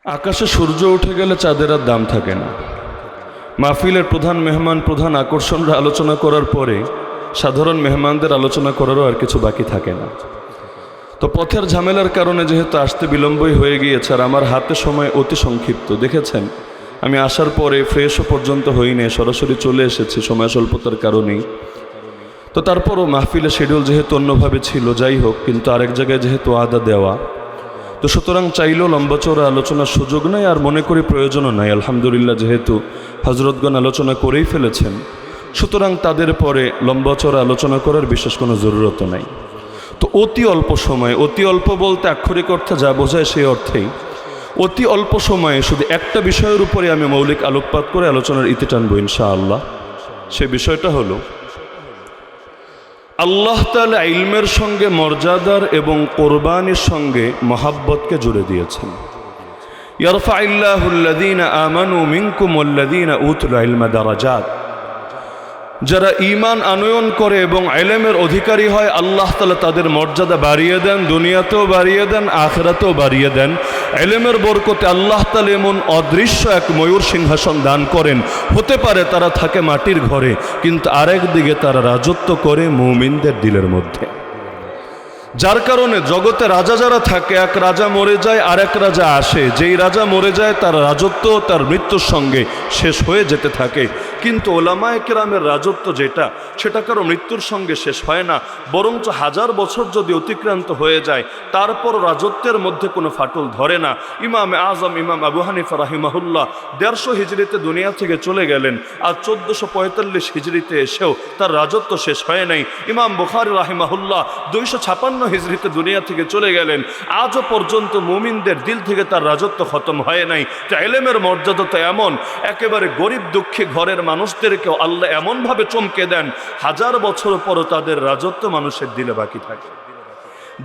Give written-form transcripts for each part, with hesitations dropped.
আকাশে সূর্য উঠে গেলে চাঁদের আর দাম থাকে না। মাহফিলের প্রধান মেহমান, প্রধান আকর্ষণরা আলোচনা করার পরে সাধারণ মেহমানদের আলোচনা করারও আর কিছু বাকি থাকে না। তো পথের ঝামেলার কারণে যেহেতু আসতে বিলম্বই হয়ে গিয়েছে, আর আমার হাতে সময় অতি সংক্ষিপ্ত, দেখেছেন আমি আসার পরে ফ্রেশও পর্যন্ত হইনি, সরাসরি চলে এসেছি সময় স্বল্পতার কারণেই। তো তারপরও মাহফিলের শিডিউল যেহেতু অন্যভাবে ছিল, যাই হোক, কিন্তু আরেক জায়গায় যেহেতু আদা দেওয়া, তো সুতরাং চাইলেও লম্বা চৌড়া আলোচনার সুযোগ নাই, আর মনে করি প্রয়োজনও নাই। আলহামদুলিল্লাহ, যেহেতু হজরতগণ আলোচনা করেই ফেলেছেন, সুতরাং তাদের পরে লম্বা চৌড়া আলোচনা করার বিশেষ কোনো জরুরত নাই। তো অতি অল্প সময়, অতি অল্প বলতে আক্ষরিক অর্থে যা বোঝায় সেই অর্থেই অতি অল্প সময়ে শুধু একটা বিষয়ের উপরে আমি মৌলিক আলোকপাত করে আলোচনার ইতি টানবো ইনশাআল্লাহ। সে বিষয়টা হলো আল্লাহ তাআলা ইলমের সঙ্গে মর্যাদার এবং কোরবানির সঙ্গে মহাব্বতকে জুড়ে দিয়েছেন। ইয়ারফাইল্লাহুল্লাযীনা আমানু মিনকুম ওয়াল্লাযীনা উতুল ইলমা দারাজাত। যারা ঈমান আনয়ন করে এবং ইলমের অধিকারী হয়, আল্লাহ তাআলা তাদের মর্যাদা বাড়িয়ে দেন, দুনিয়াতেও বাড়িয়ে দেন, আখিরাতেও বাড়িয়ে দেন। ইলমের বরকতে আল্লাহ তাআলা এমন অদৃশ্য এক ময়ূর সিংহাসন দান করেন। হতে পারে তারা থাকে মাটির ঘরে, কিন্তু আরেক দিকে তারা রাজত্ব করে মুমিনদের দিলের মধ্যে। যার কারণে জগতে রাজা যারা থাকে, এক রাজা মরে যায় আর এক রাজা আসে। যেই রাজা মরে যায় তার রাজত্ব তার মৃত্যুর সঙ্গে শেষ হয়ে যেতে থাকে, কিন্তু ওলামায়ে কেরামের রাজত্ব যেটা, সেটা কারো মৃত্যুর সঙ্গে শেষ হয় না, বরঞ্চ হাজার বছর যদি অতিক্রান্ত হয়ে যায় তারপর রাজত্বের মধ্যে কোনো ফাটল ধরে না। ইমাম আজম ইমাম আবু হানিফা রাহিমাহুল্লাহ 150 হিজরিতে দুনিয়া থেকে চলে গেলেন, আর 1445 হিজরিতে এসেও তার রাজত্ব শেষ হয় নাই। ইমাম বুখারী রাহিমাহুল্লাহ 256 হিজরিতে দুনিয়া থেকে চলে গেলেন, আজও পর্যন্ত মুমিনদের দিল থেকে তার রাজত্ব খতম হয় নাই। তা ইলমের মর্যাদা তো এমন, একেবারে গরিব দুঃখী ঘরের মানুষদেরকেও আল্লাহ এমনভাবে চমকে দেন, হাজার বছর পরও তাদের রাজত্ব মানুষের দিলে বাকি থাকে।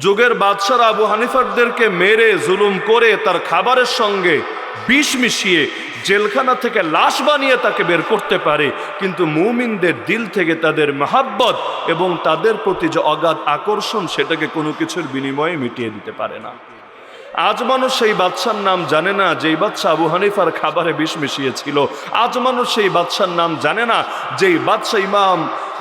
যুগের বাদশাহ আবু হানিফারদেরকে মেরে জুলুম করে তার খাবারের সঙ্গে বিষ মিশিয়ে জেলখানা থেকে লাশ বানিয়ে তাকে বের করতে পারে, কিন্তু মুমিনদের দিল থেকে তাদের মহাব্বত এবং তাদের প্রতি যে অগাধ আকর্ষণ, সেটাকে কোনো কিছুর বিনিময়ে মিটিয়ে দিতে পারে না। আজ মানুষ সেই বাদশার নাম জানে না যেই বাদশাহ আবু হানিফার খাবারে বিষ মিশিয়েছিল। আজ মানুষ সেই বাদশার নাম জানে না যেই বাদশাহ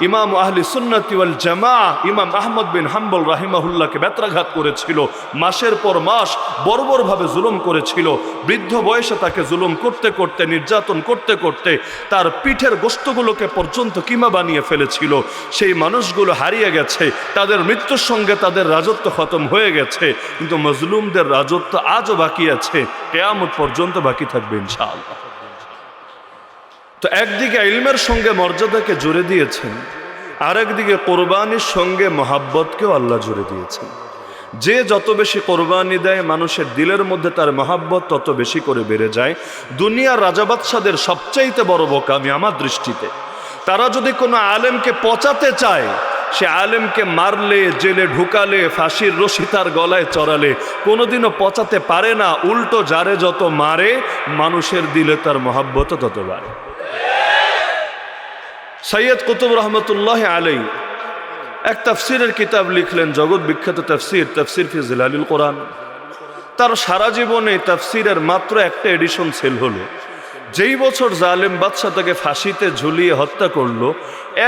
ইমাম আহলি সুন্নতি ওয়াল জামাআহ ইমাম আহমদ বিন হাম্বল রাহিমাহুল্লাহকে বেত্রাঘাত করেছিল, মাসের পর মাস বর্বরভাবে জুলুম করেছিল। বৃদ্ধ বয়সে তাকে জুলুম করতে করতে, নির্যাতন করতে করতে তার পিঠের গোশতগুলোকে পর্যন্ত কিমা বানিয়ে ফেলেছিল। সেই মানুষগুলো হারিয়ে গেছে, তাদের মৃত্যুর সঙ্গে তাদের রাজত্ব খতম হয়ে গেছে, কিন্তু মজলুমদের রাজত্ব আজও বাকি আছে, কিয়ামত পর্যন্ত বাকি থাকবে ইনশাআল্লাহ। তো একদিকে ইলমের সঙ্গে মর্যাদাকে জুড়ে দিয়েছেন, আর একদিকে কোরবানির সঙ্গে মহাব্বতকেও আল্লাহ জুড়ে দিয়েছেন। যে যত বেশি কোরবানি দেয়, মানুষের দিলের মধ্যে তার মহাব্বত তত বেশি করে বেড়ে যায়। দুনিয়ার রাজা বাদশাদের সবচাইতে বড় বোকামি আমার দৃষ্টিতে, তারা যদি কোনো আলেমকে পচাতে চায়, সে আলেমকে মারলে, জেলে ঢুকালে, ফাঁসির রশি তার গলায় চড়ালে কোনোদিনও পচাতে পারে না। উল্টো যারে যত মারে, মানুষের দিলে তার মহাব্বত তত বাড়ে। সৈয়দ কুতুব রহমতুল্লাহ আলাইহি এক তাফসিরের কিতাব লিখলেন, জগৎ বিখ্যাত তাফসির, তাফসির ফি জিলালিল কোরআন। তার সারা জীবনে তাফসিরের মাত্র একটা এডিশন সেল হলো। যেই বছর জালেম বাদশা তাকে ফাঁসিতে ঝুলিয়ে হত্যা করলো,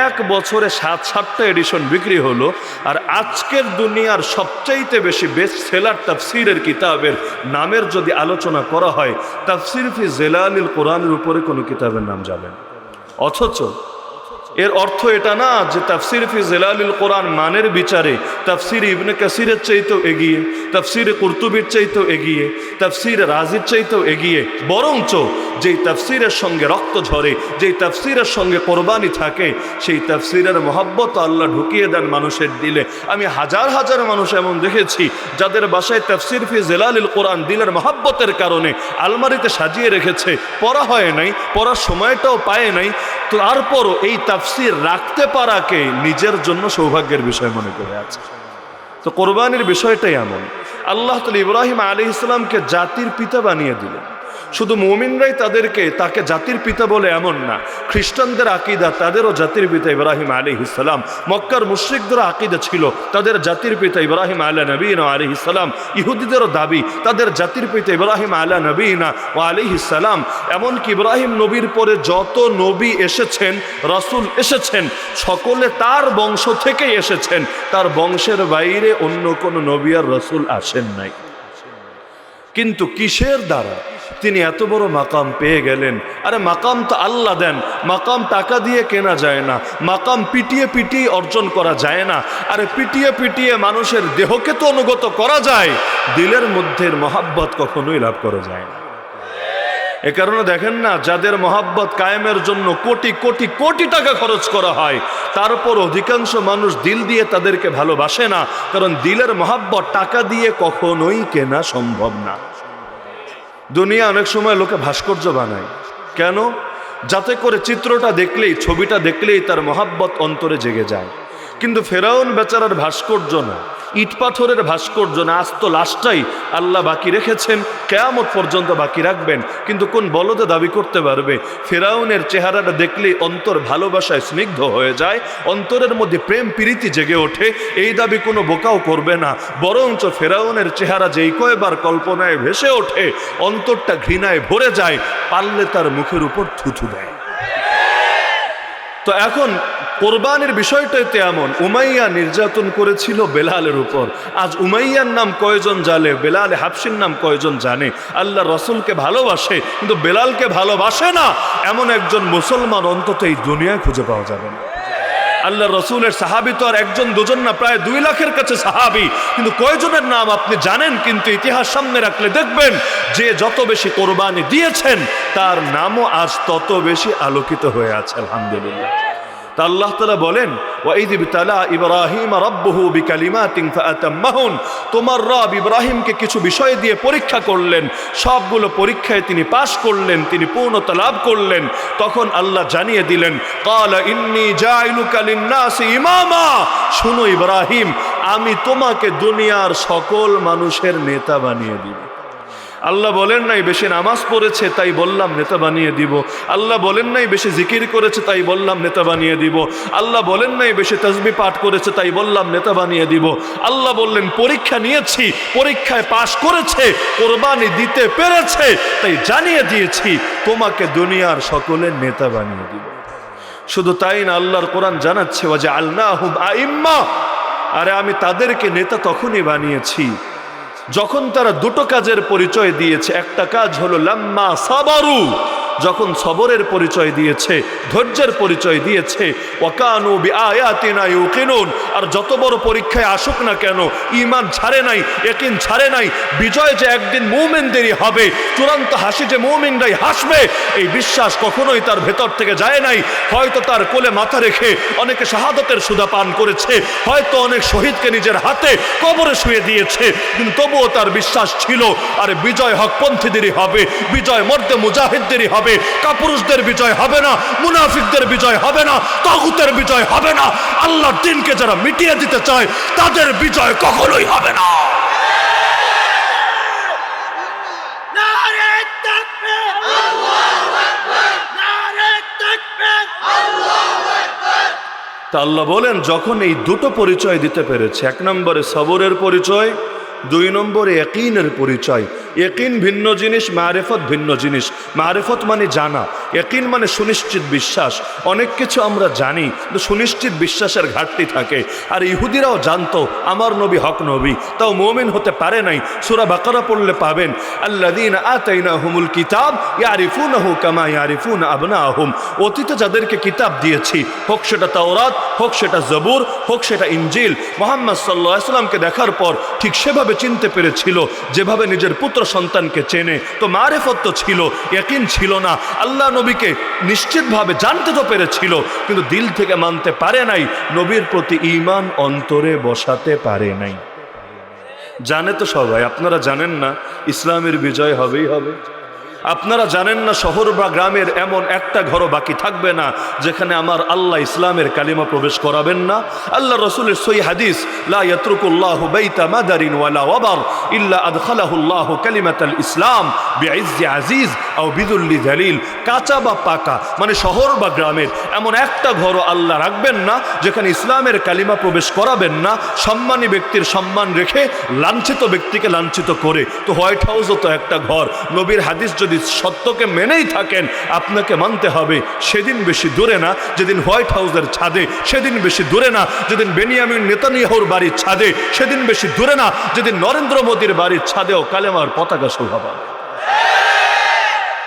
এক বছরে 7-7টা এডিশন বিক্রি হলো। আর আজকের দুনিয়ার সবচাইতে বেশি বেস্ট সেলার তাফসিরের কিতাবের নামের যদি আলোচনা করা হয়, তাফসির ফি জিলালিল কোরআনের উপরে কোনো কিতাবের নাম যাবে না। অথচ এর অর্থ এটা না যে তাফসির ফি জিলালিল কোরআন মানের বিচারে তাফসির ইবনে কাসিরের চাইতেও এগিয়ে, তাফসির কুরতুবির চাইতেও এগিয়ে, তাফসির রাজির চাইতেও এগিয়ে। বরঞ্চ যেই তাফসিরের সঙ্গে রক্ত ঝরে, যেই তাফসিরের সঙ্গে কোরবানি থাকে, সেই তাফসিরের মহব্বত আল্লাহ ঢুকিয়ে দেন মানুষের দিলে। আমি হাজার হাজার মানুষ এমন দেখেছি যাদের বাসায় তাফসির ফি জিলালিল কোরআন দিলের মহব্বতের কারণে আলমারিতে সাজিয়ে রেখেছে, পড়া হয় নাই, পড়ার সময়টাও পায় নাই, তারপরও এই তাফসির রাখতে পারাকে নিজের জন্য সৌভাগ্যের বিষয় মনে করে আছে। তো কোরবানির বিষয়টাই এমন। আল্লাহ তাআলা ইব্রাহিম আলাইহিস সালামকে জাতির পিতা বানিয়ে দিলেন। শুধু মুমিনরাই তাকে জাতির পিতা বলে এমন না, খ্রিস্টানদের আকীদা তাদেরও জাতির পিতা ইব্রাহিম আলাইহিস সালাম। মক্কার মুশরিকদের আকীদা ছিল তাদের জাতির পিতা ইব্রাহিম আলা নবীনা আলাইহিস সালাম। ইহুদিদেরও দাবি তাদের জাতির পিতা ইব্রাহিম আলা নবীনা ওয়া আলাইহিস সালাম। এমনকি ইব্রাহিম নবীর পরে যত নবী এসেছেন, রাসূল এসেছেন, সকলে তার বংশ থেকেই এসেছেন, তার বংশের বাইরে অন্য কোনো নবী আর রাসূল আসেন নাই। কিন্তু কিসের দ্বারা তিনি এত বড় মাকাম পেয়ে গেলেন? আরে মাকাম তো আল্লাহ দেন, মাকাম টাকা দিয়ে কেনা যায় না, মাকাম পিটিয়ে পিটিয়ে অর্জন করা যায় না। আরে পিটিয়ে পিটিয়ে মানুষের দেহকে তো অনুগত করা যায়, দিলের মধ্যে মহাব্বত কখনোই লাভ করা যায় না। এ কারণে দেখেন না, যাদের মহাব্বত কায়েমের জন্য কোটি কোটি কোটি টাকা খরচ করা হয়, তারপর অধিকাংশ মানুষ দিল দিয়ে তাদেরকে ভালোবাসে না, কারণ দিলের মহাব্বত টাকা দিয়ে কখনোই কেনা সম্ভব না। দুনিয়া অনেক সময় লোকে ভাস্কর্য বানায়, কেন? যাতে করে চিত্রটা দেখলেই, ছবিটা দেখলেই তার মহাব্বত অন্তরে জেগে যায়। কিন্তু ফেরাউন বেচারার ভাস্কর্য না, ইট পাথরের ভাস্কর্য না, আস্ত লাশটাই আল্লাহ বাকি রেখেছেন, কিয়ামত পর্যন্ত বাকি রাখবেন। কিন্তু কোন বলদে দাবি করতে পারবে? ফেরাউনের চেহারাটা দেখলেই অন্তর ভালোবাসায় স্নিগ্ধ হয়ে যায়, অন্তরের মধ্যে প্রেম প্রীতি জেগে ওঠে, এই দাবি কোনো বোকাও করবে না। বরঞ্চ ফেরাউনের চেহারা যেই কয়বার কল্পনায় ভেসে ওঠে, অন্তরটা ঘৃণায় ভরে যায়, পারলে তার মুখের উপর থুথু দেয়। তো এখন কোরবানির বিষয়টাতে এমন, উমাইয়া নির্যাতন করেছিল বেলালের উপর। আজ উমাইয়ার নাম কয়জন জানে? বেলাল হাবশির নাম কয়জন জানে? আল্লাহ রসুলকে ভালোবাসে কিন্তু বেলালকে ভালোবাসে না, এমন একজন মুসলমান অন্তত এই দুনিয়ায় খুঁজে পাওয়া যাবে না। আল্লাহ রসুলের সাহাবি তো আর একজন দুজন না, প্রায় 2 লাখের কাছে সাহাবি। কিন্তু কয়জনের নাম আপনি জানেন? কিন্তু ইতিহাস সামনে রাখলে দেখবেন যে যত বেশি কোরবানি দিয়েছেন তার নামও আজ তত বেশি আলোকিত হয়ে আছে। আলহামদুলিল্লাহ। তা আল্লাহ তাআলা বলেন, ওয়াইদ ইবতালা ইব্রাহিম রাব্বুহু বিকালিমাতিন ফাআতাম্মাহুন, তোমার রব ইব্রাহিমকে কিছু বিষয় দিয়ে পরীক্ষা করলেন, সবগুলো পরীক্ষায় তিনি পাশ করলেন, তিনি পূর্ণতা লাভ করলেন। তখন আল্লাহ জানিয়ে দিলেন, ক্বালা ইন্নী জাইলুকা লিন-নাসি ইমামা, শুনো ইব্রাহিম, আমি তোমাকে দুনিয়ার সকল মানুষের নেতা বানিয়ে দিব। আল্লাহ বলেন নাই বেশি নামাজ পড়েছে তাই বললাম নেতা বানিয়ে দিব। আল্লাহ বলেন নাই বেশি জিকির করেছে তাই বললাম নেতা বানিয়ে দিব। আল্লাহ বলেন নাই বেশি তাসবিহ পাঠ করেছে তাই বললাম নেতা বানিয়ে দিব। আল্লাহ বললেন পরীক্ষা নিয়েছি, পরীক্ষায় পাশ করেছে, কোরবানি দিতে পেরেছে, তাই জানিয়ে দিয়েছি তোমাকে দুনিয়ার সকলের নেতা বানিয়ে দিব। শুধু তাই না, আল্লাহর কোরআন জানাচ্ছে ওয়াজআলনাহুম আইম্মা, আরে আমি তাদেরকে নেতা তখনই বানিয়েছি যখন তারা দুটো কাজের পরিচয় দিয়েছে। একটা কাজ হলো লাম্মা সাবারু, যখন সবরের পরিচয় দিয়েছে, ধৈর্যের পরিচয় দিয়েছে, ওয়াকানু বিআয়াতিনা ইউকিনুন, আর যত বড় পরীক্ষায় আসুক না কেন ঈমান ছাড়ে নাই, ইয়াকিন ছাড়ে নাই। বিজয় যে একদিন মুমিনদেরই হবে, চূড়ান্ত হাসি যে মুমিনরাই হাসবে, এই বিশ্বাস কখনোই তার ভেতর থেকে যায় নাই। হয়তো তার কোলে মাথা রেখে অনেকে শাহাদাতের সুধা পান করেছে, হয়তো অনেক শহীদকে নিজের হাতে কবরে শুয়ে দিয়েছে, কিন্তু তবুও তার বিশ্বাস ছিল আরে বিজয় হকপন্থীদেরই হবে, বিজয় মর্দে মুজাহিদদেরই হবে, কাপুরুষদের বিজয় হবে না, মুনাফিকদের বিজয় হবে না, তাগুতের বিজয় হবে না। আল্লাহর দ্বীনকে যারা মিটিয়ে দিতে চায় তাদের বিজয় কখনোই হবে না। তা আল্লাহ বলেন যখন এই দুটো পরিচয় দিতে পেরেছে, 1 নম্বরে সবরের পরিচয়, 2 নম্বরে ইয়াকিনের পরিচয়। ইয়াকিন ভিন্ন জিনিস, মারিফত ভিন্ন জিনিস। মারিফত মানে জানা, ইয়াকিন মানে সুনিশ্চিত বিশ্বাস। অনেক কিছু আমরা জানি কিন্তু সুনিশ্চিত বিশ্বাসের ঘাটতি থাকে। আর ইহুদিরাও জানতো আমার নবী হক নবী, তাও মুমিন হতে পারে নাই। সূরা বাকারা পড়লে পাবেন, আল্লাযীনা আতাইনাহুমুল কিতাব ইয়ারিফুনাহু কামা ইয়ারিফুনা আবনাহুম, অতীতে যাদেরকে কিতাব দিয়েছি, হোক সেটা তাওরাত, হোক সেটা জবুর, হোক সেটা ইনজিল, মুহাম্মদ সাল্লাল্লাহু আলাইহি ওয়াসাল্লামকে দেখার পর ঠিক সেভাবে চিনতে পেরেছিল যেভাবে নিজের পুত্র সন্তানকে চেনে। তো মারিফত তো ছিল, ইয়াকিন ছিল না। আল্লাহ নবীকে নিশ্চিতভাবে জানতে তো পেরেছিল, কিন্তু দিল থেকে মানতে পারে নাই, নবীর প্রতি ঈমান অন্তরে বসাতে পারে নাই। জানে তো সবাই, আপনারা জানেন না ইসলামের বিজয় হবেই হবে। আপনারা জানেন না শহর বা গ্রামের এমন একটা ঘরও বাকি থাকবে না যেখানে আমার আল্লাহ ইসলামের কালিমা প্রবেশ করাবেন না। আল্লাহ রসুলের সহিহ হাদিস, লা ইয়াতরুকুল্লাহু বাইতা মাদারিন ওয়ালা ওয়াবার ইল্লা আদখালাহুল্লাহু কালিমাতাল ইসলাম বিইজ্জি আজিজ আও বিদুল্লি যালিল। কাঁচা বা পাকা মানে শহর বা গ্রামের এমন একটা ঘরও আল্লাহ রাখবেন না যেখানে ইসলামের কালিমা প্রবেশ করাবেন না, সম্মানী ব্যক্তির সম্মান রেখে লাঞ্ছিত ব্যক্তিকে লাঞ্ছিত করে। তো হোয়াইট হাউসও তো একটা ঘর। নবীর হাদিস যদি সত্যকে মেনেই থাকেন আপনাকে মানতে হবে। সেদিন বেশি দূরে না যেদিন হোয়াইট হাউসের ছাদে, সেদিন বেশি দূরে না যেদিন বেনিয়ামিন নেতানিয়াহুর বাড়ির ছাদে, সেদিন বেশি দূরে না যেদিন নরেন্দ্র মোদীর বাড়ির ছাদেও কালেমার পতাকা শোভা পাবে।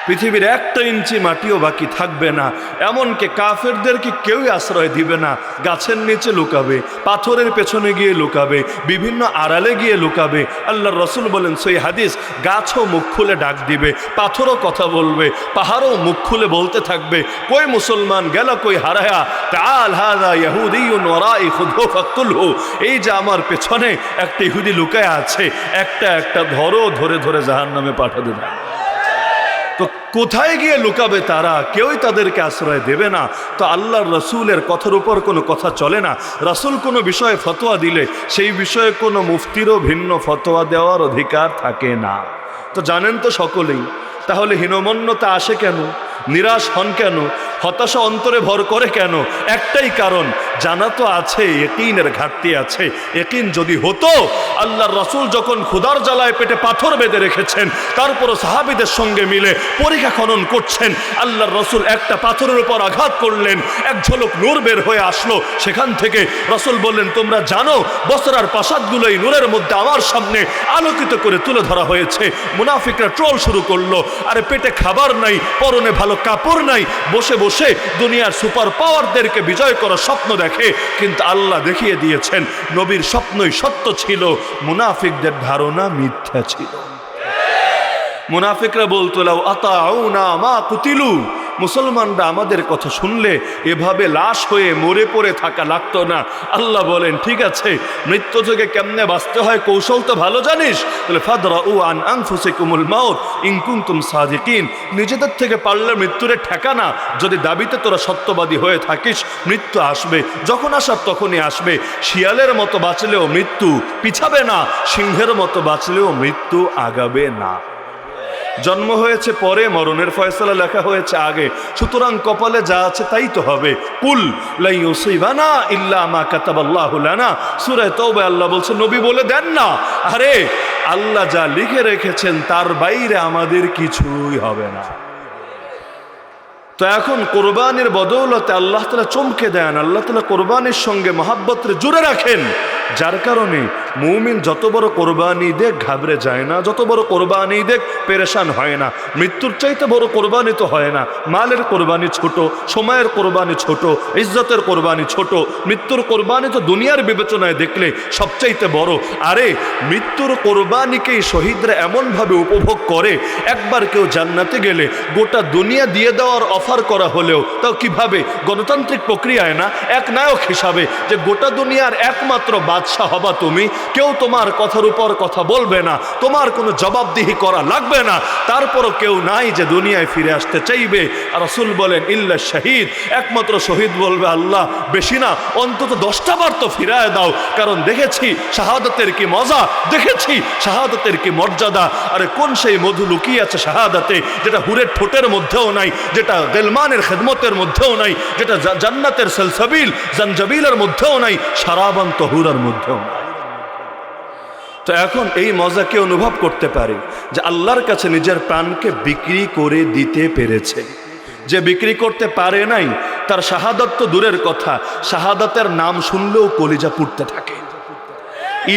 পৃথিবীর একটা ইঞ্চি মাটিও বাকি থাকবে না। এমনকি কাফেরদেরকে কেউই আশ্রয় দিবে না। গাছের নিচে লুকাবে, পাথরের পেছনে গিয়ে লুকাবে, বিভিন্ন আড়ালে গিয়ে লুকাবে। আল্লাহর রসুল বলেন সই হাদিস, গাছও মুখ খুলে ডাক দিবে, পাথরও কথা বলবে, পাহাড়ও মুখ খুলে বলতে থাকবে, কই মুসলমান গেল কই হারায়া, তাআল হাযা ইয়াহুদিয়ুন ওয়ারাই খুযহু ফাকতুলহু। এই যে আমার পেছনে একটা ইহুদি লুকায় আছে, একটা একটা ধরে ধরে জাহান্নামে পাঠিয়ে দেবে। তো কোথায় গিয়ে লুকাবে তারা? কেউই তাদেরকে আশ্রয় দেবে না। তো আল্লাহর রসুলের কথার উপর কোনো কথা চলে না। রসুল কোনো বিষয়ে ফতোয়া দিলে সেই বিষয়ে কোনো মুফতিরও ভিন্ন ফতোয়া দেওয়ার অধিকার থাকে না। তো জানেন তো সকলেই। তাহলে হীনমন্যতা আসে কেন? নিরাশ হন কেন? হতাশা অন্তরে ভর করে কেন? একটাই কারণ, জানা তো আছে ইয়াকিনের ঘাটতি আছে। ইয়াকিন যদি হতো, আল্লাহর রাসূল যখন ক্ষুধার জ্বালায় পেটে পাথর বেঁধে রেখেছেন, তারপরও সাহাবীদের সঙ্গে মিলে পরীক্ষা খনন করছেন, আল্লাহর রাসূল একটা পাথরের উপর আঘাত করলেন, এক ঝলক নূর বের হয়ে আসলো। সেখান থেকে রাসূল বললেন, তোমরা জানো বসরার প্রাসাদগুলো এই নূরের মধ্যে আমার সামনে আলোকিত করে তুলে ধরা হয়েছে। মুনাফিকরা ট্রল শুরু করলো, আরে পেটে খাবার নাই, পরনে ভালো কাপড় নাই, বসে বসে দুনিয়ার সুপার পাওয়ারদেরকে বিজয় করার স্বপ্ন দেখে। কিন্তু আল্লাহ দেখিয়ে দিয়েছেন নবীর স্বপ্নই সত্য ছিল, মুনাফিকদের ধারণা মিথ্যা ছিল। মুনাফিকরা বলতো, লাউ আতাউনা মা কুতিলু, মুসলমানরা আমাদের কথা শুনলে এভাবে লাশ হয়ে মরে পড়ে থাকা লাগতো না। আল্লাহ বলেন, ঠিক আছে, মৃত্যু থেকে কেমনে বাঁচতে হয় কৌশল তো ভালো জানিস, তাহলে ফাদরাউ আন আনফুসিকুমুল মাউত ইন কুনতুম সাদিকিন। নিজেদের থেকে পারলে মৃত্যুর ঠেকানা, যদি দাবিতে তোরা সত্যবাদী হয়ে থাকিস মৃত্যু আসবে, যখন আসার তখনই আসবে। শিয়ালের মতো বাঁচলেও মৃত্যু পিছাবে না, সিংহের মতো বাঁচলেও মৃত্যু আগাবে না। জন্ম হয়েছে পরে, মরণের ফয়সালা লেখা হয়েছে আগে, সুতরাং কপালে যা আছে তাই তো হবে। কুল লা ইউসিবানা ইল্লা মা কাতাবাল্লাহু লানা, সূরা তাওবা আল্লাহ বলছেন, নবী বলে দেন না, আরে আল্লাহ যা লিখে রেখেছেন তার বাইরে আমাদের কিছুই হবে না। তো এখন কোরবানির বদৌলতে আল্লাহ তাআলা চমকে দেন, আল্লাহ তাআলা কোরবানির সঙ্গে মহাব্বতরে জুড়ে রাখেন, যার কারণে মুমিন যত বড় কোরবানি দেখ ঘাবড়ে যায় না, যত বড় কোরবানি দেখ পেরেশান হয় না। মৃত্যুর চাইতে বড় কোরবানি তো হয় না। মালের কোরবানি ছোট, সময়ের কোরবানি ছোট, ইজ্জতের কোরবানি ছোট, মৃত্যুর কোরবানি তো দুনিয়ার বিবেচনায় দেখলে সবচাইতে বড়। আরে মৃত্যুর কোরবানিকেই শহীদরা এমনভাবে উপভোগ করে, একবার কেউ জান্নাতে গেলে গোটা দুনিয়া দিয়ে দেওয়ার অফার করা হলেও তাও কিভাবে? গণতান্ত্রিক প্রক্রিয়ায় না, এক নায়ক হিসাবে, যে গোটা দুনিয়ার একমাত্র বাদশাহ হবা তুমি, কেউ তোমার কথার উপর কথা বলবে না, তোমার কোনো জবাবদিহি করা লাগবে না, তারপরও কেউ নাই যে দুনিয়ায় ফিরে আসতে চাইবে। আর রাসূল বলেন, ইল্লা শহীদ, একমাত্র শহীদ বলবে, আল্লাহ বেশি না অন্তত 10টা বার তো ফিরায় দাও, কারণ দেখেছি শাহাদাতের কি মজা, দেখেছি শাহাদাতের কি মর্যাদা। আরে কোন সেই মধু লুকিয়ে আছে শাহাদাতে, যেটা হুরের ঠোঁটের মধ্যেও নাই, যেটা গেলমানের খেদমতের মধ্যেও নাই, যেটা জান্নাতের সলসবিল জানজাবিলের মধ্যেও নাই, শারাবান তহুরার মধ্যেও নাই। তো এখন এই মজাকে অনুভব করতে পারে যে আল্লাহর কাছে নিজের প্রাণকে বিক্রি করে দিতে পেরেছে। যে বিক্রি করতে পারে নাই তার শাহাদাত তো দূরের কথা, শাহাদাতের নাম শুনলেও কলিজা পুড়তে থাকে।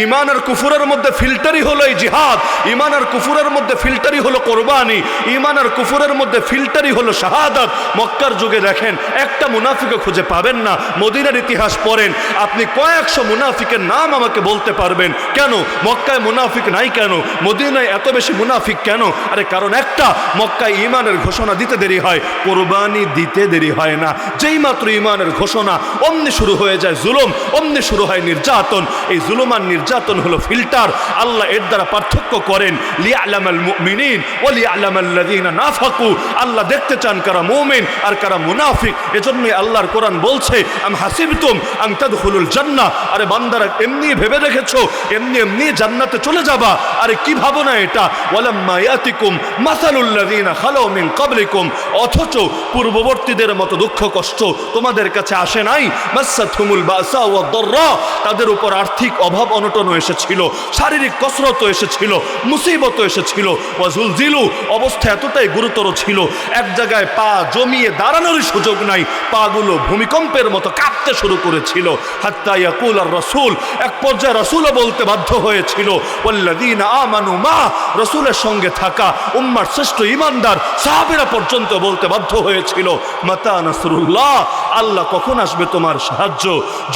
ঈমান আর কুফরের মধ্যে ফিল্টারই হলো এই জিহাদ, ঈমান আর কুফরের মধ্যে ফিল্টারই হলো কোরবানি, ঈমান আর কুফরের মধ্যে ফিল্টারই হলো শাহাদাত। মক্কার যুগে দেখেন একটা মুনাফিকও খুঁজে পাবেন না। মদিনার ইতিহাস পড়েন, আপনি কয়েকশো মুনাফিকের নাম আমাকে বলতে পারবেন। কেন মক্কায় মুনাফিক নাই কেন? মদিনায় এত বেশি মুনাফিক কেন? আরে কারণ একটা, মক্কায় ঈমানের ঘোষণা দিতে দেরি হয়, কোরবানি দিতে দেরি হয় না। যেই মাত্র ঈমানের ঘোষণা অমনি শুরু হয়ে যায় জুলুম, অমনি শুরু হয় নির্যাতন। এই জুলুম আর নির্যাতন হলো ফিল্টার। আল্লাহ এর দ্বারা পার্থক্য করেন, লিয়ালামাল মুমিনিন ওয়া লিয়ালামাল্লাযীনা নাফাকু। আল্লাহ দেখতে চান কারা মুমিন আর কারা মুনাফিক। এজন্যই আল্লাহর কোরআন বলছে, আম হাসিবতুম আন তাদখুলুল জান্নাহ, আরে বান্দারা এমনি ভেবে রেখেছো এমনি জান্নাতে চলে যাবা? আরে কি ভাবনা এটা? ওয়ালাম্মা ইয়াতিকুম মাসালুল লাযীনা খালাউ মিন ক্বাবলিকুম, অথচ পূর্ববর্তীদের মতো দুঃখ কষ্ট তোমাদের কাছে আসে নাই। মাসাতহুমুল বাসা ওয়াদ দাররা, তাদের উপর আর্থিক অভাব অনটন এসেছিল, শারীরিক কসরত এসেছিল, মুসিবত এসেছিল। ওয়াজুলজিলু, অবস্থা এতটাই গুরুতর ছিল এক জায়গায় পা জমিয়ে দাঁড়ানোর সুযোগ নাই, পাগুলো ভূমিকম্পের মতো কাঁপতে শুরু করেছিল। হাত্তা ইয়াকুল আর রাসূল, এক পর্যায়ে রাসূলও বলতে বাধ্য হয়েছিল, ওয়াল্লাযীনা আমানু মা, রাসূলের সঙ্গে থাকা উম্মার শ্রেষ্ঠ ঈমানদার সাহাবীরা পর্যন্ত বলতে বাধ্য হয়েছিল, মাতা নাসরুল্লাহ, আল্লাহ কখন আসবে তোমার সাহায্য?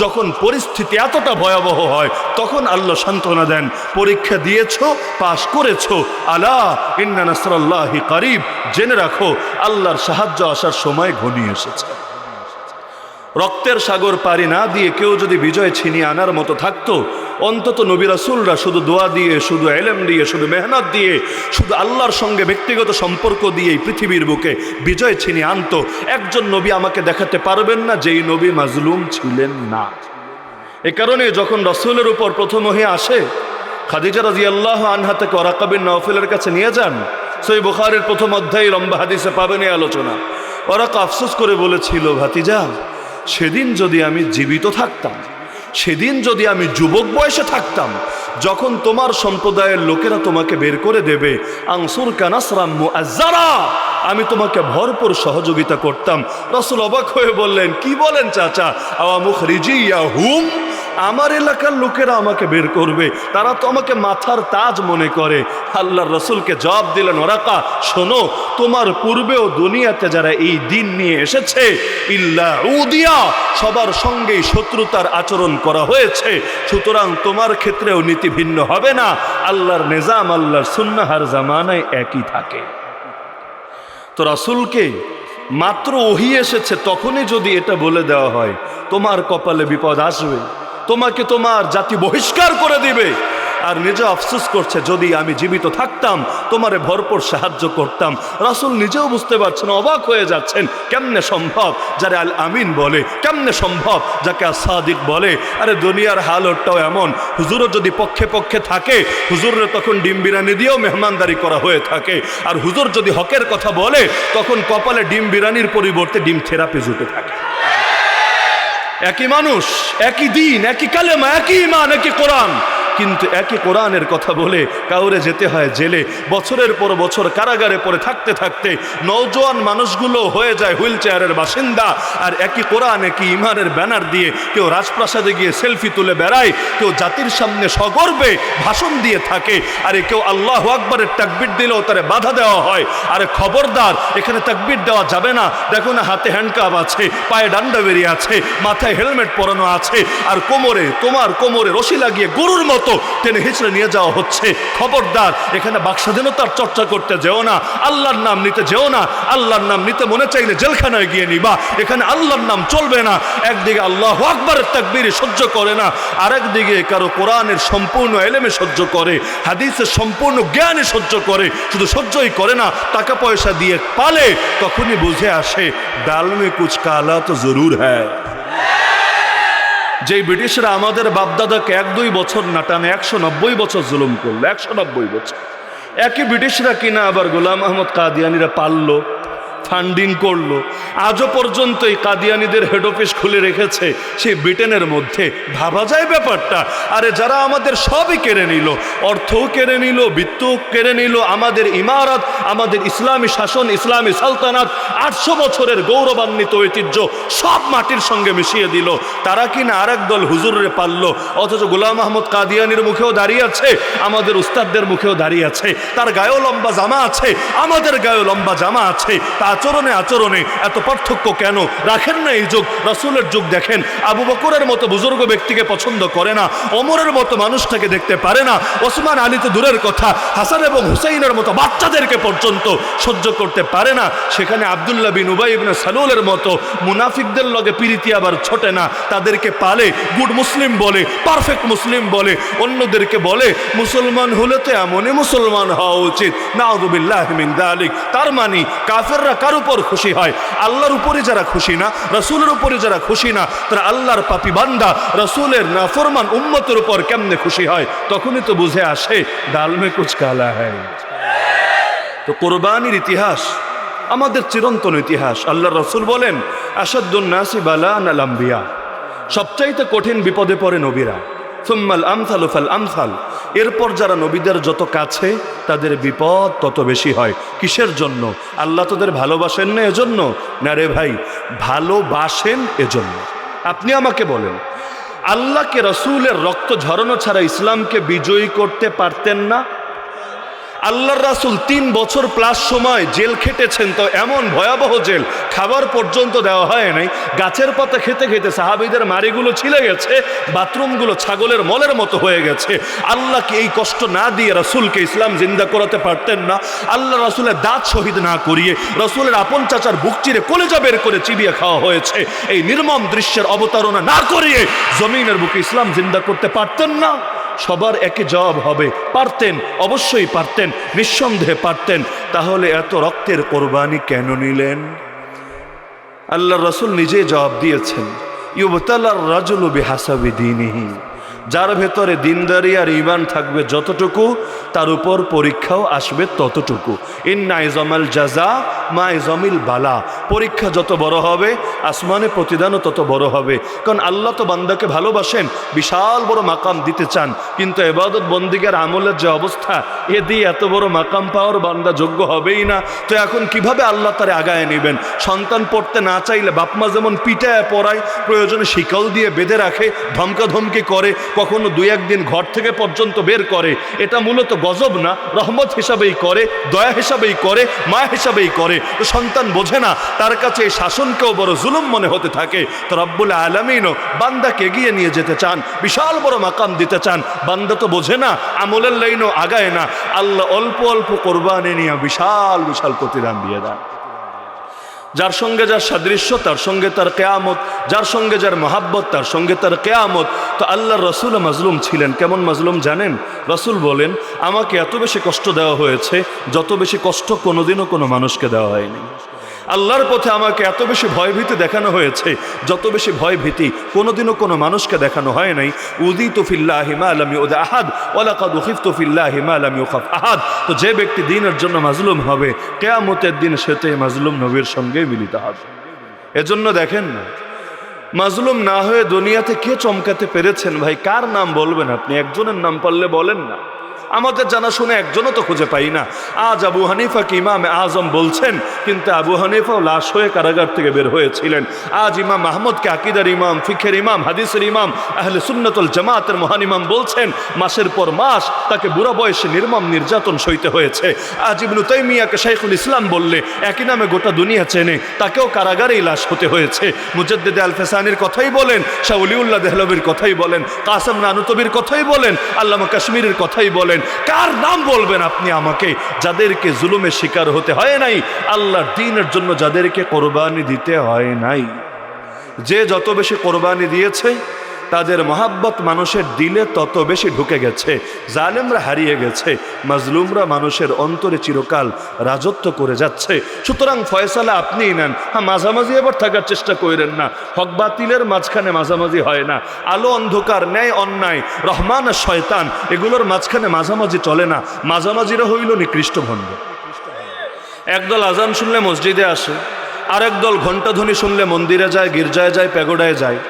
যখন পরিস্থিতি এতটা ভয়াবহ হয় তখন আল্লাহ সান্ত্বনা দেন, পরীক্ষা দিয়েছো, পাশ করেছো, আলা ইন্না নাসরাল্লাহি কারীব, জেনে রাখো আল্লাহর সাহায্য আসার সময় ঘনিয়ে এসেছে। রক্তের সাগর পাড়ি না দিয়ে কেউ যদি বিজয় ছিনিয়ে আনার মতো থাকতো, অন্তত নবী রাসূলরা শুধু দোয়া দিয়ে, শুধু ইলম দিয়ে, শুধু মেহনত দিয়ে, শুধু আল্লাহর সঙ্গে ব্যক্তিগত সম্পর্ক দিয়েই পৃথিবীর বুকে বিজয় ছিনিয়ে আনতো। একজন নবী আমাকে দেখাতে পারবেন না যেই নবী মাজলুম ছিলেন না। এ কারণে যখন রাসূলের উপর প্রথম ওহী আসে, খাদিজা রাদিয়াল্লাহু আনহা তাকে ওয়ারাকা বিন নওফলের কাছে নিয়ে যান। সহিহ বুখারীর প্রথম অধ্যায়ে লম্বা হাদিসে পাবেন এই আলোচনা। ওয়ারাকা আফসোস করে বলেছিল, ভাতিজা, সেদিন যদি আমি জীবিত থাকতাম, সেদিন যদি আমি যুবক বয়সে থাকতাম, যখন তোমার সম্প্রদায়ের লোকেরা তোমাকে বের করে দেবে, আনসুরকা নাসরাম মুআজ্জারা, আমি তোমাকে ভরপুর সহযোগিতা করতাম। রাসূল অবাক হয়ে বললেন, কি বলেন চাচা? আওয়া মুখরিজিয়াহুম, আমার এলাকার লোকেরা আমাকে বের করবে, তারা তো আমাকে মাথার তাজ মনে করে। আল্লাহর রাসূলকে জবাব দিলেন, ওরাকা, শোনো, তোমার পূর্বেও দুনিয়াতে যারা এই দিন নিয়ে এসেছে, ইল্লা উদিয়া, সবার সঙ্গেই শত্রুতার আচরণ করা হয়েছে, সুতরাং তোমার ক্ষেত্রেও নীতি ভিন্ন হবে না। আল্লাহর নিজাম, আল্লাহর সুন্নাহ হার জামানায় একই থাকে। তো রাসূলকে মাত্র ওহী এসেছে তখনই যদি এটা বলে দেওয়া হয় তোমার কপালে বিপদ আসবে, তোমাকে তোমার জাতি বহিষ্কার করে দিবে, আর নিজে আফসোস করছে যদি আমি জীবিত থাকতাম তোমারে ভরপুর সাহায্য করতাম। রাসূল নিজেও বুঝতে পারছেন, অবাক হয়ে যাচ্ছেন, কেমনে সম্ভব যারে আল আমিন বলে, কেমনে সম্ভব যাকে সাদিক বলে। আরে দুনিয়ার হালতটাও এমন, হুজুরও যদি পক্ষে পক্ষে থাকে, হুজুরের তখন ডিম বিরিয়ানি দিয়েও মেহমানদারি করা হয়ে থাকে, আর হুজুর যদি হকের কথা বলে তখন কপালে ডিম বিরিয়ানির পরিবর্তে ডিম থেরাপি জুটে থাকে। একই মানুষ, একই দিন, একই কালেমা, একই ঈমান, একই কোরআন, কিন্তু একই কোরআনের কথা বলে কাউরে যেতে হয় জেলে, বছরের পর বছর কারাগারে পড়ে থাকতে থাকতে নওজোয়ান মানুষগুলো হয়ে যায় হুইল চেয়ারের বাসিন্দা। আর একই কোরআন, একই ঈমানের ব্যানার দিয়ে কেউ রাজপ্রাসাদে গিয়ে সেলফি তুলে বেড়ায়, কেউ জাতির সামনে সগর্বে ভাষণ দিয়ে থাকে, আরে কেউ আল্লাহু আকবারের তাকবীর দিলেও তারে বাধা দেওয়া হয়। আরে খবরদার, এখানে তাকবীর দেওয়া যাবে না, দেখো না হাতে হ্যান্ডকাপ আছে, পায়ে ডান্ডা বেরিয়ে আছে, মাথায় হেলমেট পরানো আছে, আর কোমরে, তোমার কোমরে রশি লাগিয়ে গরুর মতো টেনে হিচড়ে নিয়ে যাওয়া হচ্ছে। খবরদার, এখানে বাকস্বাধীনতার চর্চা করতে যেও না, আল্লাহর নাম নিতে যেও না। আল্লাহর নাম নিতে মনে চাইলে জেলখানায় গিয়ে নিবা, এখানে আল্লাহর নাম চলবে না। একদিকে আল্লাহু আকবারের তাকবীর সহ্য করে না, আরেকদিকে কারো কোরআনের সম্পূর্ণ ইলমে সহ্য করে, হাদিসের সম্পূর্ণ জ্ঞানে সহ্য করে। শুধু সহ্যই করে না, টাকা পয়সা দিয়ে পালে, তখনই বুঝে আসে ডাল মে কুছ কালা তো জরুর হ্যায়। যেই ব্রিটিশরা আমাদের বাপদাদাকে 1-2 বছর না টানে 190 বছর জুলুম করলো, 190 বছর, একই ব্রিটিশরা কিনা আবার গোলাম আহমদ কাদিয়ানিরা পাললো, ফান্ডিং করলো, আজও পর্যন্ত এই কাদিয়ানিদের হেড অফিস খুলে রেখেছে সেই ব্রিটেনের মধ্যে। ভাবা যায় ব্যাপারটা? আরে যারা আমাদের সবই কেড়ে নিল, অর্থও কেড়ে নিল, বিত্তও কেড়ে নিল, আমাদের ইমারত, আমাদের ইসলামী শাসন, ইসলামী সালতানাত, 800 বছরের গৌরবান্বিত ঐতিহ্য সব মাটির সঙ্গে মিশিয়ে দিল, তারা কিনা আরেক দল হুজুরে পারল। অথচ গোলাম আহমদ কাদিয়ানির মুখেও দাঁড়িয়ে আছে, আমাদের উস্তাদদের মুখেও দাঁড়িয়ে আছে, তার গায়েও লম্বা জামা আছে, আমাদের গায়েও লম্বা জামা আছে, তা আচরণে আচরণে এত পার্থক্য কেন? রাখেন না এই যুগ, রাসূলের যুগ দেখেন। আবু বকরের মতো বুজুর্গ ব্যক্তিকে পছন্দ করে না, ওমরের মতো মানুষটাকে দেখতে পারে না, ওসমান আলী তো দূরের কথা, হাসান এবং হুসাইনের মতো বাচ্চাদেরকে পর্যন্ত সহ্য করতে পারে না। সেখানে আব্দুল্লাহ বিন উবাই ইবনে সালুলের মতো মুনাফিকদের লগে পিরিতি আবার ছোটে না, তাদেরকে পালে, গুড মুসলিম বলে, পারফেক্ট মুসলিম বলে, অন্যদেরকে বলে মুসলমান হলে তো এমনই মুসলমান হওয়া উচিত। নাউযুবিল্লাহি মিন যালিক। তার মানে কাফেররা কার উপর খুশি হয়? আল্লাহর উপরে যারা খুশি না, রাসূলের উপরে যারা খুশি না, তারা আল্লাহর পাপী বান্দা রাসূলের নাফরমান উম্মতের উপর কেমনে খুশি হয়? তখনই তো বুঝে আসে দাল মে কুছ কালা হ্যায়। তো কোরবানির ইতিহাস আমাদের চিরন্তন ইতিহাস। আল্লাহর রাসূল বলেন, আশাদ্দুন নাসি বালান আল আম্বিয়া, সবচাইতে কঠিন বিপদে পড়ে নবীরা। সুম্মাল আমসালু ফাল আমসাল, এরপর যারা নবীদের যত কাছে তাদের বিপদ তত বেশি হয়। কিসের জন্য? আল্লাহ তোদের ভালোবাসেন না এজন্য? না রে ভাই, ভালোবাসেন এজন্য। আপনি আমাকে বলেন, আল্লাহকে রাসূলের রক্ত ঝরানো ছাড়া ইসলামকে বিজয়ী করতে পারতেন না? আল্লাহর রাসূল 3 বছর প্লাস সময় জেল খেটেছেন, তো এমন ভয়াবহ জেল, খাবার পর্যন্ত দেওয়া হয় নাই। গাছের পাতা খেতে খেতে সাহাবীদের মাড়িগুলো ছিলে গেছে, বাথরুমগুলো ছাগলের মলের মতো হয়ে গেছে। আল্লাহকে এই কষ্ট না দিয়ে রাসূলকে ইসলাম জিন্দা করাতে পারতেন না? আল্লাহ রাসূলের দাঁত শহীদ না করিয়ে রাসূলের আপন চাচার বুক চিরে কলেজা বের করে চিবিয়ে খাওয়া হয়েছে। এই নির্মম দৃশ্যের অবতারণা না করিয়ে জমিনের বুকে ইসলাম জিন্দা করতে পারতেন না? সবার একই জবাব হবে, পারতেন, অবশ্যই পারতেন, নিঃসন্দেহে পারতেন। তাহলে এত রক্তের কোরবানি কেন নিলেন? আল্লাহর রাসূল নিজেই জবাব দিয়েছেন, ইউবতালার রাজুলু বিহাসাবি দীনিহি, যার ভেতরে দিনদারি আর ঈমান থাকবে যতটুকু, তার উপর পরীক্ষাও আসবে ততটুকু। ইন্না ইজামাল জাযা মা ইজামিল বালা, পরীক্ষা যত বড় হবে আসমানে প্রতিদানও তত বড় হবে। কারণ আল্লাহ তো বান্দাকে ভালোবাসেন, বিশাল বড় মাকাম দিতে চান, কিন্তু ইবাদত বন্দিগের আমলের যে অবস্থা, এ দিয়ে এত বড় মাকাম পাওয়ার বান্দা যোগ্য হবেই না। তো এখন কিভাবে আল্লাহ তারে আগায় নেবেন? সন্তান পড়তে না চাইলে বাপমা যেমন পিটায় পড়ায়, প্রয়োজনে শিকল দিয়ে বেঁধে রাখে, ধমকাধমকি করে, কখনো 2-1 দিন ঘর থেকে পর্যন্ত বের করে, এটা মূলত গজব না, রহমত হিসাবেই করে, দয়া হিসাবেই করে, মা হিসাবেই করে। তো সন্তান বোঝে না, তার কাছে এই শাসনকেও বড় জুলুম মনে হতে থাকে। তো রব্বুল আলামিনও বান্দাকে এগিয়ে নিয়ে যেতে চান, বিশাল বড় মাকাম দিতে চান। বান্দা তো বোঝে না, আমলের লাইনও আগায় না। আল্লাহ অল্প অল্প কোরবানি নিয়ে বিশাল বিশাল প্রতিদান দিয়ে দেন। যার সঙ্গে যার সাদৃশ্য তার সঙ্গে তার কেয়ামত, যার সঙ্গে যার মহাব্বত তার সঙ্গে তার কেয়ামত। তো আল্লাহর রাসূল মাজলুম ছিলেন। কেমন মাজলুম জানেন? রাসূল বলেন, আমাকে এত বেশি কষ্ট দেওয়া হয়েছে যত বেশি কষ্ট কোনোদিনও কোনো মানুষকে দেওয়া হয়নি। আল্লাহর পথে আমাকে এত বেশি ভয়ভীতি দেখানো হয়েছে যত বেশি ভয়ভীতি কোনোদিনও কোনো মানুষকে দেখানো হয় নাই। উযীতু ফিল্লাহি মা লাম ইউদ আহাদ ওয়া লাকাদ উখিফতু ফিল্লাহি মা লাম ইউখাফ আহাদ। তো যে ব্যক্তি দ্বীনের জন্য মাজলুম হবে, কিয়ামতের দিন সেতে মাজলুম নবীর সঙ্গে মিলিত হবে। এজন্য দেখেন না, মাজলুম না হয়ে দুনিয়াতে কে চমকাতে পেরেছেন ভাই? কার নাম বলবেন আপনি? একজনের নাম পারলে বলেন না। আমাদের জানা শুনে একজনও তো খুঁজে পাই না। আজ আবু হানিফাকে ইমাম আজম বলছেন, কিন্তু আবু হানিফাও লাশ হয়ে কারাগার থেকে বের হয়েছিলেন। আজ ইমাম আহমদকে আকিদার ইমাম, ফিকহের ইমাম, হাদিসের ইমাম, আহলে সুন্নাতুল জামাতের মহান ইমাম বলছেন, মাসের পর মাস তাকে বুড়া বয়সে নির্মম নির্যাতন সইতে হয়েছে। আজ ইবনু তাইমিয়াকে শাইখুল ইসলাম বললে একই নামে গোটা দুনিয়া চেনে, তাকেও কারাগারেই লাশ হতে হয়েছে। মুজাদ্দিদ আল ফেসানির কথাই বলেন, শাহ ওলিউল্লাহ দেহলভীর কথাই বলেন, কাসেম নানুতবির কথাই বলেন, আল্লামা কাশ্মীরের কথাই বলেন। কার নাম বলবেন আপনি আমাকে? যাদেরকে জুলুমের শিকার হতে হয় নাই, আল্লাহর দ্বীনের জন্য যাদেরকে কোরবানি দিতে হয় নাই। যে যত বেশি কোরবানি দিয়েছে তাদের মহাব্বত মানুষের দিলে তত বেশি ঢুকে গেছে। জালেমরা হারিয়ে গেছে, মাজলুমরা মানুষের অন্তরে চিরকাল রাজত্ব করে যাচ্ছে। সুতরাং ফয়সালা আপনিই নেন। হ্যাঁ, মাঝামাঝি এবার থাকার চেষ্টা করেন না। হক বাতিলের মাঝখানে মাঝামাঝি হয় না। আলো অন্ধকার, ন্যায় অন্যায়, রহমান আর শয়তান, এগুলোর মাঝখানে মাঝামাঝি চলে না। মাঝামাঝিরা হইল নিকৃষ্ট ভণ্ড। একদল আজান শুনলে মসজিদে আসে, আরেক দল ঘণ্টাধ্বনি শুনলে মন্দিরে যায়, গির্জায় যায়, প্যাগোডায় যায়।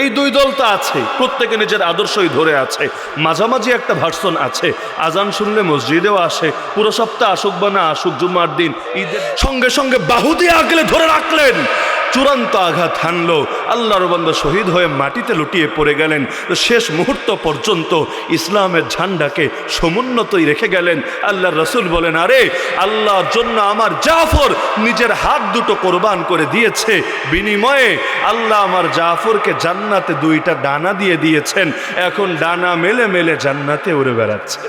এই দুই দল তো আছে, প্রত্যেকে নিজের আদর্শই ধরে আছে। মাঝামাঝি একটা ভার্সন আছে, আজান শুনলে মসজিদেও আসে, পুরো সপ্তাহ আসুক বা না আসুক, জুম্মার দিন ঈদের সঙ্গে সঙ্গে বাহু দিয়ে আগলে ধরে রাখলেন, চূড়ান্ত আঘাত হানলো, আল্লাহর বান্দা শহীদ হয়ে মাটিতে লুটিয়ে পড়ে গেলেন। তো শেষ মুহূর্ত পর্যন্ত ইসলামের ঝান্ডাকে সমুন্নতই রেখে গেলেন। আল্লাহর রাসূল বলেন, আরে আল্লাহর জন্য আমার জাফর নিজের হাত দুটো কোরবান করে দিয়েছে, বিনিময়ে আল্লাহ আমার জাফরকে জান্নাতে 2টা ডানা দিয়ে দিয়েছেন, এখন ডানা মেলে মেলে জান্নাতে উড়ে বেড়াচ্ছে।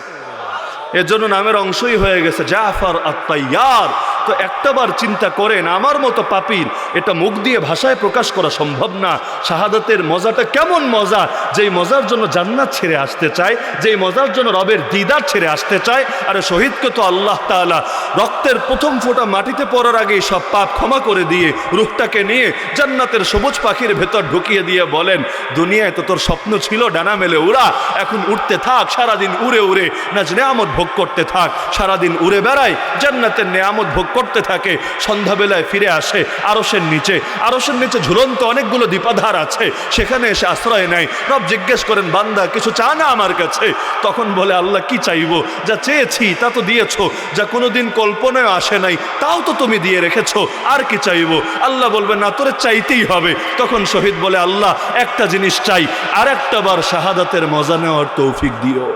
এজন্য নামের অংশই হয়ে গেছে জাফর আত-তাইয়ার। তো একটাবার চিন্তা করেন, আমার মতো পাপীর এটা মুখ দিয়ে ভাষায় প্রকাশ করা সম্ভব না। শাহাদাতের মজাটা কেমন মজা, যেই মজার জন্য জান্নাত ছেড়ে আসতে চায়, যেই মজার জন্য রবের দিদার ছেড়ে আসতে চায়। আরে শহীদকে তো আল্লাহ তাআলা রক্তের প্রথম ফোঁটা মাটিতে পড়ার আগেই সব পাপ ক্ষমা করে দিয়ে রূহটাকে নিয়ে জান্নাতের সবুজ পাখির ভেতর ঢুকিয়ে দিয়ে বলেন, দুনিয়ায় তো তোর স্বপ্ন ছিল ডানা মেলে উড়া, এখন উঠতে থাক, সারাদিন উড়ে উড়ে নাজ নেয়ামত ভোগ করতে থাক, সারাদিন উড়ে বেড়ায়, জান্নাতের নেয়ামত ভোগ করতে থাকে, সন্ধ্যাবেলায় ফিরে আসে আরশের নিচে। আরশের নিচে ঝুলন্ত অনেকগুলো দীপাধার আছে, সেখানে এসে আশ্রয় নেয়। রব জিজ্ঞেস করেন, বান্দা কিছু চা না আমার কাছে? তখন বলে, আল্লাহ কি চাইবো, যা চেয়েছি তা তো দিয়েছো, যা কোনোদিন কল্পনায় আসে নাই তাও তো তুমি দিয়ে রেখেছো, আর কি চাইবো? আল্লাহ বলবে, না তোরে চাইতেই হবে। তখন শহীদ বলে, আল্লাহ একটা জিনিস চাই, আর একটা বার শাহাদাতের মজা নেওয়ার তৌফিক দিও।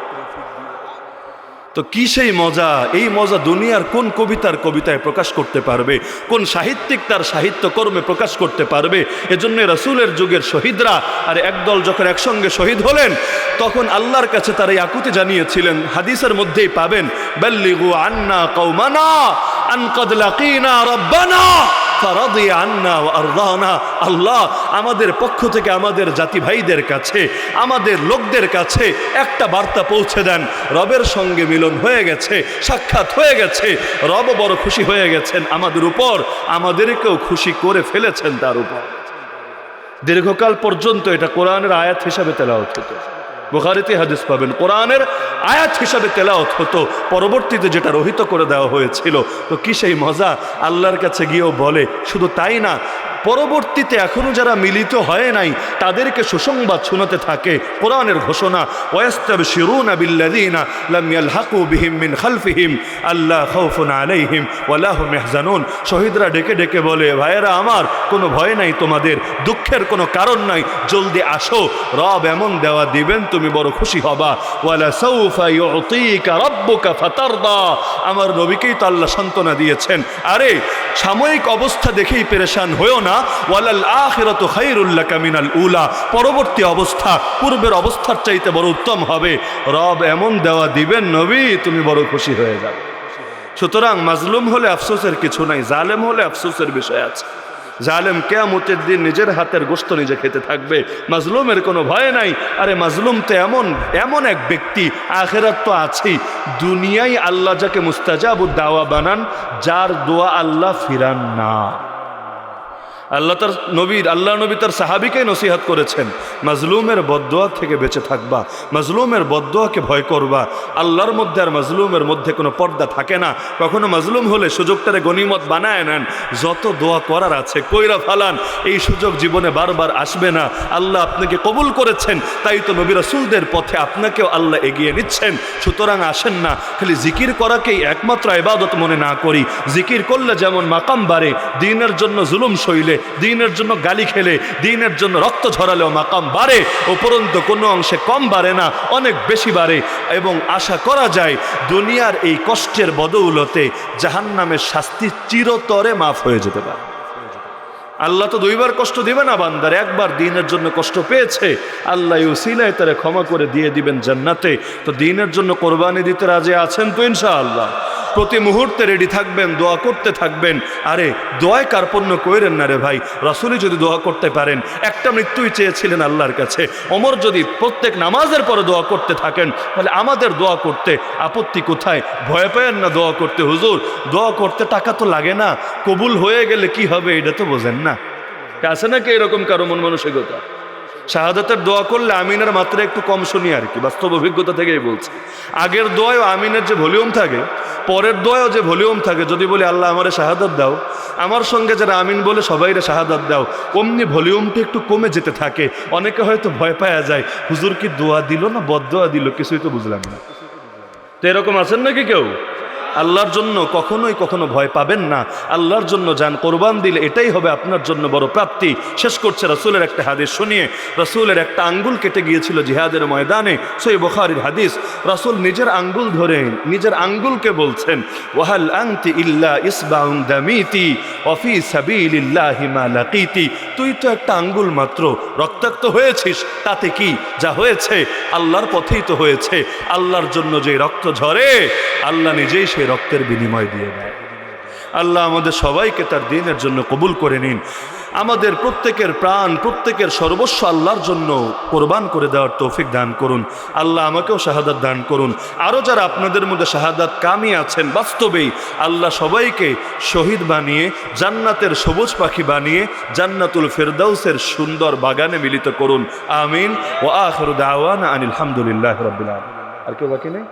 তো কি সেই মজা? এই মজা দুনিয়ার কোন কবিতার কবিতায় প্রকাশ করতে পারবে, কোন সাহিত্যিক তার সাহিত্যকর্মে প্রকাশ করতে পারবে? এজন্য রাসূলের যুগের শহীদরা আর একদল যখন একসঙ্গে শহীদ হলেন, তখন আল্লাহর কাছে তারা এই আকুতি জানিয়েছিলেন, হাদিসের মধ্যেই পাবেন, বাল্লিগু আন্না কওমানা আন ক্বাদ লাকিনা রাব্বানা ফারাদি আন্না ওয়া আরদানা। আল্লাহ আমাদের পক্ষ থেকে আমাদের জাতি ভাইদের কাছে, আমাদের লোকদের কাছে একটা বার্তা পৌঁছে দেন, রবের সঙ্গে মিলন হয়ে গেছে, সাক্ষাৎ হয়ে গেছে, রব বড় খুশি হয়ে গেছেন আমাদের উপর, আমাদেরকেও খুশি করে ফেলেছেন তার উপর। দীর্ঘকাল পর্যন্ত এটা কোরআনের আয়াত হিসাবে তেলাওয়াত হতো। বুখারীতে হাদিস পাবেন, কোরআনের আয়াত হিসাবে তেলাওয়াত হতো, পরবর্তীতে যেটা রহিত করে দেওয়া হয়েছিল। তো কি সেই মজা, আল্লাহর কাছে গিয়েও বলে। শুধু তাই না, পরবর্তীতে এখনো যারা মিলিত হয় নাই তাদেরকে সুসংবাদ শোনাতে থাকে কোরআনের ঘোষণা, ওয়াস্তাবশিরুনা বিল্লাযীনা লাম ইয়ালহাকু বিহিম মিন খালফিহিম আল্লা খাউফুন আলাইহিম ওয়া লা হুম ইয়াহজানুন। শহীদরা ডেকে ডেকে বলে, ভাইয়েরা আমার, কোনো ভয় নাই তোমাদের, দুঃখের কোনো কারণ নাই, জলদি আসো, রব এমন দেওয়া দিবেন তুমি বড় খুশি হবা। ওয়ালা সাউফা ইউতিকা রাব্বুকা ফাতারদা। আমার নবীকেই তো আল্লাহ সান্ত্বনা দিয়েছেন, আরে সাময়িক অবস্থা দেখেই পেরেশান হয়েও না, ওয়ালাল আখিরাতু খায়রুল লাকা মিনাল উলা। পরবর্তী অবস্থা পূর্বের অবস্থার চাইতে বড় উত্তম হবে। রব এমন দেওয়া দিবেন নবী, তুমি বড় খুশি হয়ে যাবে। সুতরাং মাজলুম হলে আফসোসের কিছু নাই, জালেম হলে আফসোসের বিষয় আছে। জালেম কিয়ামতের দিন নিজের হাতের গোশত নিজে খেতে থাকবে, মাজলুমের কোনো ভয় নাই। আরে মাজলুম তো এমন এক ব্যক্তি, আখিরাত তো আছেই, দুনিয়ায় আল্লাহ যাকে মুস্তাজাবুদ দাওয়া বানান, যার দোয়া আল্লাহ ফিরান না। আল্লাহ নবী তার সাহাবীকে নসিহত করেছেন, মাজলুমের বদদোয়া থেকে বেঁচে থাকবা, মাজলুমের বদদোয়াকে ভয় করবা। আল্লাহর মধ্যে আর মাজলুমের মধ্যে কোনো পর্দা থাকে না। কখনো মাজলুম হলে সুযোগটারে গনিমত বানায় নেন, যত দোয়া করার আছে কইরা ফালান, এই সুযোগ জীবনে বারবার আসবে না। আল্লাহ আপনাকে কবুল করেছেন, তাই তো নবী রাসূলদের পথে আপনাকেও আল্লাহ এগিয়ে নিচ্ছেন। সুতরাং আসেন না খালি জিকির করাকেই একমাত্র ইবাদত মনে না করি। জিকির করলে যেমন মাকাম বাড়ে, দ্বীনের জন্য জুলুম সইলে, দ্বীনের জন্য গালি খেলে, দ্বীনের জন্য রক্ত ঝরালেও মাকাম বাড়ে, উপরন্তু কোনো অংশে কম বাড়ে না, অনেক বেশি বাড়ে। এবং আশা করা যায় দুনিয়ার এই কষ্টের বদৌলতে জাহান্নামের শাস্তি চিরতরে মাফ হয়ে যেতে পারে। আল্লাহ তো 2বার কষ্ট দিবে না বান্দার, একবার দ্বীনের জন্য কষ্ট পেয়েছে, আল্লাহ উসিলায় তারে ক্ষমা করে দিয়ে দিবেন জান্নাতে। তো দ্বীনের জন্য কোরবানি দিতে রাজি আছেন তো ইনশাআল্লাহ? প্রতি মুহূর্তে রেডি থাকবেন, দোয়া করতে থাকবেন। আরে দোয়ায় কার্পণ্য কইরেন না রে ভাই, রাসূলই যদি দোয়া করতে পারেন, একটা মৃত্যুই চেয়েছিলেন আল্লাহর কাছে, ওমর যদি প্রত্যেক নামাজের পরে দোয়া করতে থাকেন, তাহলে আমাদের দোয়া করতে আপত্তি কোথায়? ভয় পেয়েন না দোয়া করতে। হুজুর দোয়া করতে টাকা তো লাগে না, কবুল হয়ে গেলে কি হবে এটা তো বোঝেন না। আছে নাকি এরকম কারো মন মানসিকতা? শাহাদাতের দোয়া করলে আমিনের মাত্রা একটু কম শুনি আর কি, বাস্তব অভিজ্ঞতা থেকেই বলছি। আগের দোয়ায় আমিনের যে ভলিউম থাকে, পরের দোয়ায়ও যে ভলিউম থাকে, যদি বলি আল্লাহ আমারে শাহাদাত দাও, আমার সঙ্গে যারা আমিন বলে সবাইরে শাহাদাত দাও, অমনি ভলিউমটা একটু কমে যেতে থাকে। অনেকে হয়তো ভয় পাওয়া যায়, হুজুর কি দোয়া দিল না বদদোয়া দিল, কিছুই তো বুঝলাম না। তো এরকম আছেন নাকি কেউ? আল্লাহর জন্য কখনো ভয় পাবেন না। আল্লাহর জন্য যান কোরবান দিলে এটাই হবে আপনার জন্য বড় প্রাপ্তি। শেষ করছে রাসূলের একটা হাদিস শুনিয়ে। রাসূলের একটা আঙ্গুল কেটে গিয়েছিল জিহাদের ময়দানে, সহিহ বুখারীর হাদিস। রাসূল নিজের আঙ্গুল ধরে নিজের আঙ্গুলকে বলছেন, ওয়াহাল আনতি ইল্লা ইসবাউন দামিতি ওয়া ফি সাবিলিল্লাহি মা লাকিতি। তুই তো একটা আঙ্গুল মাত্র, রক্তাক্ত হয়েছিস, তাতে কি? যা হয়েছে আল্লাহর পথেই তো হয়েছে। আল্লাহর জন্য যে রক্ত ঝরে, আল্লাহ নিজেই সেই রক্তের বিনিময় দিয়ে দেয়। আল্লাহ আমাদের সবাইকে তার দ্বীনের জন্য কবুল করে নিন। আমাদের প্রত্যেকের প্রাণ, প্রত্যেকের সর্বস্ব আল্লাহর জন্য কোরবান করে দেওয়ার তৌফিক দান করুন। আল্লাহ আমাকেও শাহাদাত দান করুন। আরও যারা আপনাদের মধ্যে শাহাদাত কামি আছেন বাস্তবেই, আল্লাহ সবাইকে শহীদ বানিয়ে জান্নাতের সবুজ পাখি বানিয়ে জান্নাতুল ফেরদাউসের সুন্দর বাগানে মিলিত করুন। আমিন। ওয়া আখিরু দাওয়ানা আনিল হামদুলিল্লাহি রাব্বিল আলামিন। আর কেউ বাকি নেই?